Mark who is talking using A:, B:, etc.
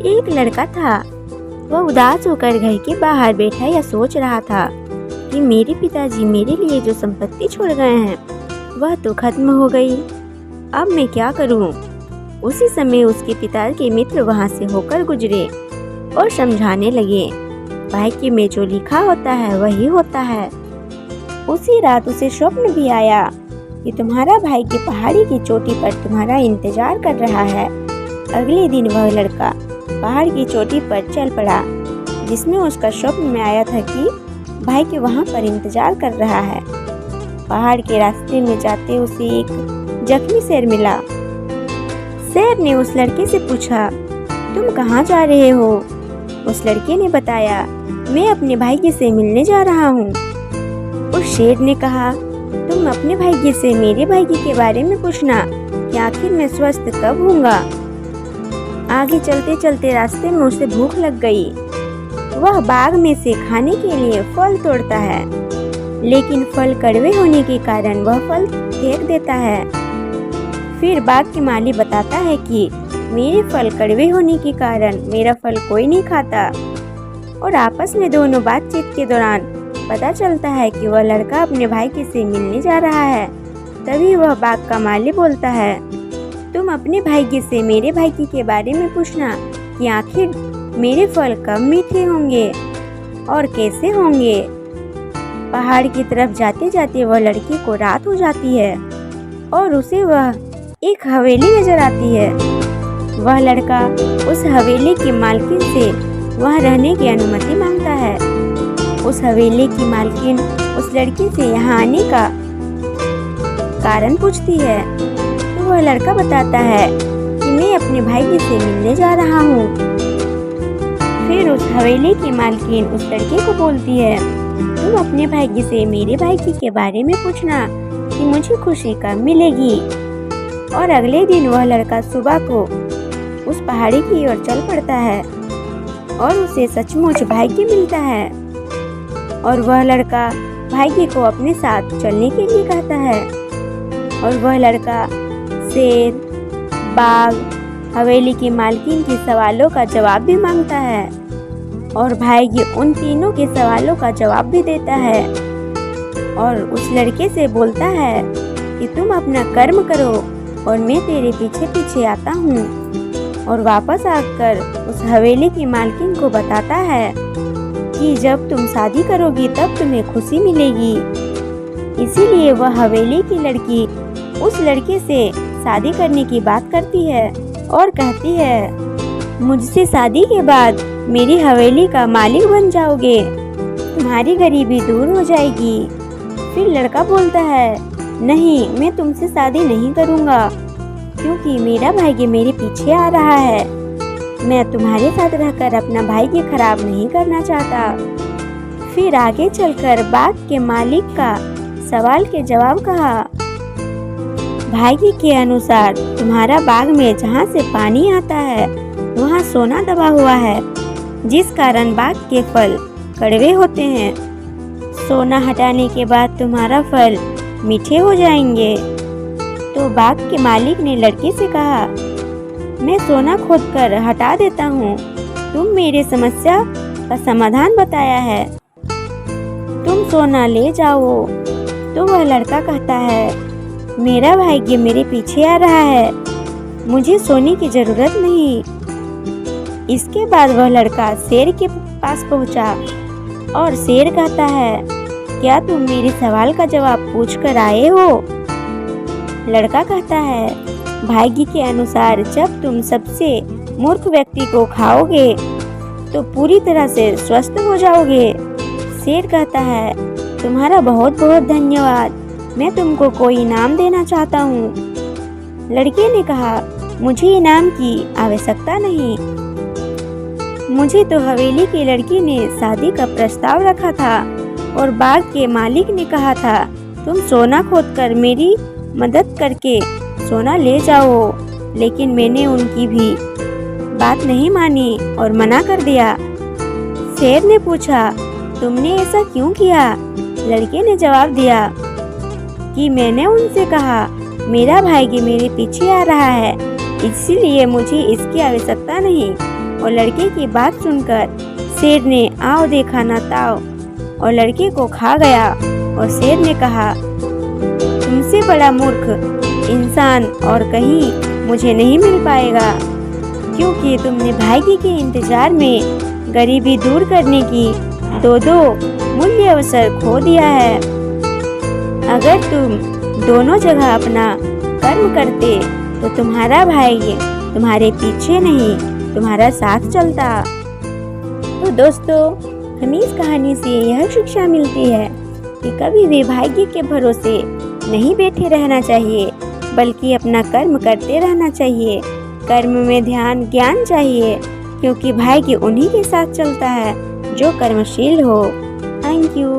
A: एक लड़का था। वह उदास होकर घर के बाहर बैठा या सोच रहा था कि मेरे पिताजी मेरे लिए जो संपत्ति छोड़ गए हैं वह तो खत्म हो गई। अब मैं क्या करूं? उसी समय उसके पिता के मित्र वहां से होकर गुजरे और समझाने लगे, भाग्य में जो लिखा होता है वही होता है। उसी रात उसे स्वप्न भी आया कि तुम्हारा भाग्य पहाड़ी की चोटी पर तुम्हारा इंतजार कर रहा है। अगले दिन वह लड़का पहाड़ की चोटी पर चल पड़ा, जिसमें उसका स्वप्न में आया था कि भाग्य वहां पर इंतजार कर रहा है। पहाड़ के रास्ते में जाते उसे एक जख्मी शेर मिला। शेर ने उस लड़के से पूछा, तुम कहाँ जा रहे हो? उस लड़के ने बताया, मैं अपने भाग्य से मिलने जा रहा हूँ। उस शेर ने कहा, तुम अपने भाग्य से मेरे भाग्य के बारे में पूछना कि आखिर मैं स्वस्थ कब होऊंगा। आगे चलते चलते रास्ते में उसे भूख लग गई। वह बाग में से खाने के लिए फल तोड़ता है, लेकिन फल कड़वे होने के कारण वह फल फेंक देता है। फिर बाग के माली बताता है कि मेरे फल कड़वे होने के कारण मेरा फल कोई नहीं खाता। और आपस में दोनों बातचीत के दौरान पता चलता है कि वह लड़का अपने भाई से मिलने जा रहा है। तभी वह बाग का माली बोलता है, तुम अपने भाग्य से मेरे भाग्य के बारे में पूछना कि आखिर मेरे फल कब मीठे होंगे और कैसे होंगे। पहाड़ की तरफ जाते जाते वह लड़की को रात हो जाती है और उसे वह एक हवेली नजर आती है। वह लड़का उस हवेली की मालकिन से वह रहने की अनुमति मांगता है। उस हवेली की मालकिन उस लड़की से यहाँ आने का कारण पूछती है, तो वह लड़का बताता है कि मैं अपने भाई से मिलने जा रहा हूँ। फिर उस हवेली की मालकिन उस लड़के को बोलती है, तुम अपने भाग्य से मेरे भाग्य के बारे में पूछना कि मुझे खुशी कब मिलेगी। और अगले दिन वह लड़का सुबह को उस पहाड़ी की ओर चल पड़ता है और उसे सचमुच भाग्य मिलता है। और वह लड़का भाग्य को अपने साथ चलने के लिए कहता है। और वह लड़का शेर, बाघ, हवेली की मालकिन के सवालों का जवाब भी मांगता है और भाग्य उन तीनों के सवालों का जवाब भी देता है। और उस लड़के से बोलता है कि तुम अपना कर्म करो और मैं तेरे पीछे पीछे आता हूँ। और वापस आकर उस हवेली की मालकिन को बताता है कि जब तुम शादी करोगी तब तुम्हें खुशी मिलेगी। इसीलिए वह हवेली की लड़की उस लड़के से शादी करने की बात करती है और कहती है, मुझसे शादी के बाद मेरी हवेली का मालिक बन जाओगे, तुम्हारी गरीबी दूर हो जाएगी। फिर लड़का बोलता है, नहीं, मैं तुमसे शादी नहीं करूँगा क्योंकि मेरा भाग्य मेरे पीछे आ रहा है। मैं तुम्हारे साथ रहकर अपना भाग्य खराब नहीं करना चाहता। फिर आगे चलकर बाग के मालिक का सवाल के जवाब कहा, भाग्य के अनुसार तुम्हारा बाग में जहाँ से पानी आता है वहाँ सोना दबा हुआ है, जिस कारण बाग के फल कड़वे होते हैं। सोना हटाने के बाद तुम्हारा फल मीठे हो जाएंगे। तो बाग के मालिक ने लड़के से कहा, मैं सोना खोदकर हटा देता हूँ, तुम मेरे समस्या का समाधान बताया है, तुम सोना ले जाओ। तो वह लड़का कहता है, मेरा भाग्य मेरे पीछे आ रहा है, मुझे सोने की जरूरत नहीं। इसके बाद वह लड़का शेर के पास पहुंचा और शेर कहता है, क्या तुम मेरे सवाल का जवाब पूछ कर आए हो? लड़का कहता है, भाग्य के अनुसार जब तुम सबसे मूर्ख व्यक्ति को खाओगे तो पूरी तरह से स्वस्थ हो जाओगे। शेर कहता है, तुम्हारा बहुत बहुत धन्यवाद, मैं तुमको कोई इनाम देना चाहता हूँ। लड़के ने कहा, मुझे इनाम की आवश्यकता नहीं, मुझे तो हवेली की लड़की ने शादी का प्रस्ताव रखा था और बाग के मालिक ने कहा था तुम सोना खोदकर मेरी मदद करके सोना ले जाओ, लेकिन मैंने उनकी भी बात नहीं मानी और मना कर दिया। शेर ने पूछा, तुमने ऐसा क्यों किया? लड़के ने जवाब दिया कि मैंने उनसे कहा मेरा भाग्य मेरे पीछे आ रहा है, इसीलिए मुझे इसकी आवश्यकता नहीं। और लड़के की बात सुनकर शेर ने आओ देखा ना ताओ और लड़के को खा गया। और शेर ने कहा, तुमसे बड़ा मूर्ख इंसान और कहीं मुझे नहीं मिल पाएगा, क्योंकि तुमने भाग्य के इंतजार में गरीबी दूर करने की दो मूल्य अवसर खो दिया है। अगर तुम दोनों जगह अपना कर्म करते तो तुम्हारा भाग्य तुम्हारे पीछे नहीं तुम्हारा साथ चलता। तो दोस्तों, हमें इस कहानी से यह शिक्षा मिलती है कि कभी भी भाग्य के भरोसे नहीं बैठे रहना चाहिए, बल्कि अपना कर्म करते रहना चाहिए। कर्म में ध्यान ज्ञान चाहिए, क्योंकि भाग्य उन्हीं के साथ चलता है जो कर्मशील हो। Thank you.